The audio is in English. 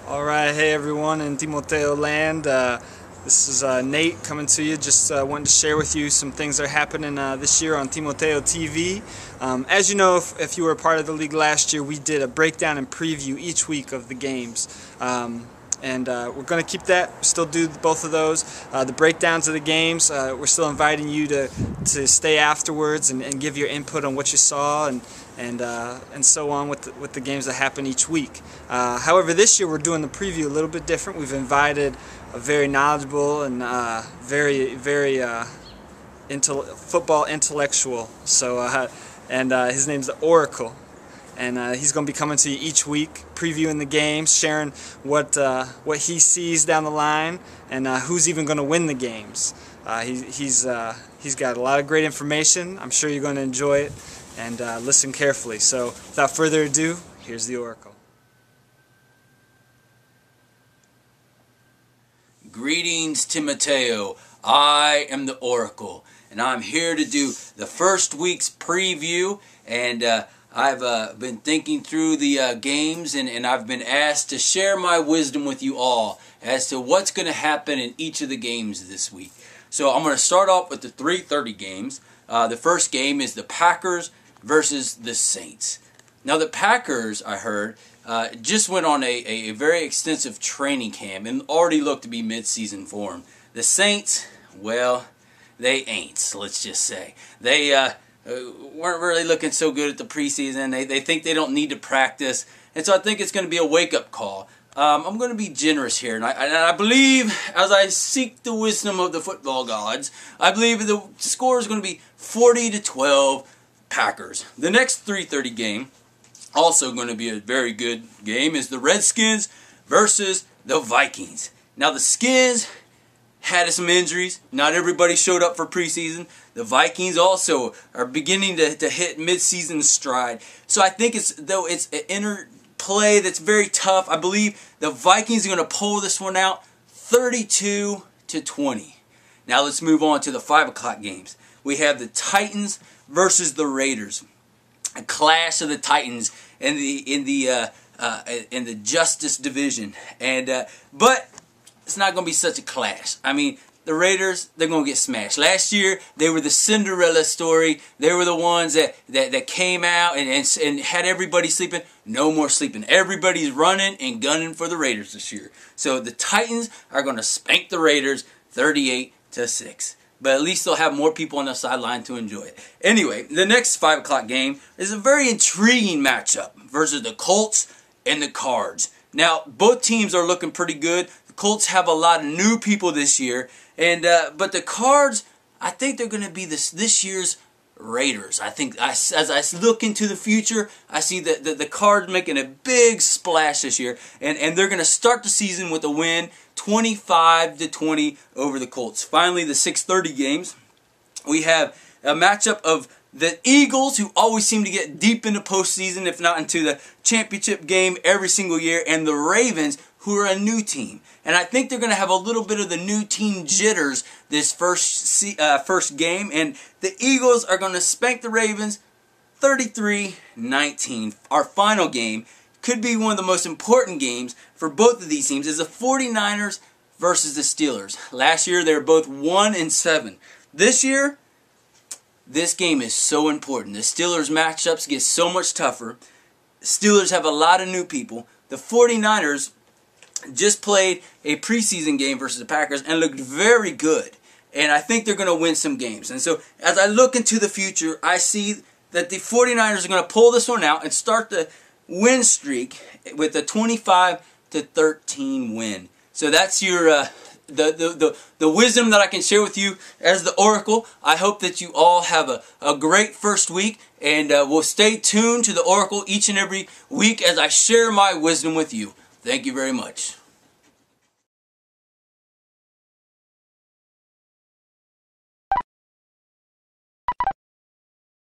All right, hey everyone in Timoteo land. This is Nate coming to you. Just wanted to share with you some things that are happening this year on Timoteo TV. As you know, if you were a part of the league last year, we did a breakdown and preview each week of the games. We're going to keep that, still do both of those. The breakdowns of the games, we're still inviting you to stay afterwards and give your input on what you saw and so on with the games that happen each week. However, this year we're doing the preview a little bit different. We've invited a very knowledgeable and very football intellectual. So his name's the Oracle. And he's going to be coming to you each week, previewing the games, sharing what he sees down the line, and who's even going to win the games. He's got a lot of great information. I'm sure you're going to enjoy it, and listen carefully. So without further ado, here's the Oracle. Greetings, Timoteo. I am the Oracle, and I'm here to do the first week's preview. And I've been thinking through the games, and I've been asked to share my wisdom with you all as to what's going to happen in each of the games this week. So I'm going to start off with the 3:30 games. The first game is the Packers versus the Saints. Now the Packers, I heard, just went on a very extensive training camp and already look to be mid-season form. The Saints, well, they ain't, let's just say. They weren't really looking so good at the preseason. They think they don't need to practice. And so I think it's going to be a wake-up call. I'm going to be generous here. And I believe, as I seek the wisdom of the football gods, I believe the score is going to be 40-12 Packers. The next 3:30 game, also going to be a very good game, is the Redskins versus the Vikings. Now the Skins had some injuries. Not everybody showed up for preseason. The Vikings also are beginning to hit mid-season stride. So I think it's an interplay that's very tough. I believe the Vikings are going to pull this one out 32-20. Now let's move on to the 5 o'clock games. We have the Titans versus the Raiders. A clash of the Titans in the Justice Division. But it's not going to be such a clash. I mean, the Raiders, they're going to get smashed. Last year, they were the Cinderella story. They were the ones that came out and had everybody sleeping. No more sleeping. Everybody's running and gunning for the Raiders this year. So the Titans are going to spank the Raiders 38-6. But at least they'll have more people on the sideline to enjoy it. Anyway, the next 5 o'clock game is a very intriguing matchup versus the Colts and the Cards. Now, both teams are looking pretty good. The Colts have a lot of new people this year. But the Cards, I think they're going to be this year's Raiders. I think as I look into the future, I see the Cards making a big splash this year. And they're going to start the season with a win, 25-20 over the Colts. Finally, the 6:30 games, we have a matchup of the Eagles, who always seem to get deep into postseason, if not into the championship game every single year, and the Ravens, who are a new team. And I think they're going to have a little bit of the new team jitters this first game. And the Eagles are going to spank the Ravens 33-19. Our final game could be one of the most important games for both of these teams, is the 49ers versus the Steelers. Last year, they were both 1-7. This year, this game is so important. The Steelers matchups get so much tougher. Steelers have a lot of new people. The 49ers just played a preseason game versus the Packers and looked very good. And I think they're going to win some games. And so as I look into the future, I see that the 49ers are going to pull this one out and start the win streak with a 25-13 win. So that's your the wisdom that I can share with you as the Oracle. I hope that you all have a great first week, and we'll stay tuned to the Oracle each and every week as I share my wisdom with you. Thank you very much.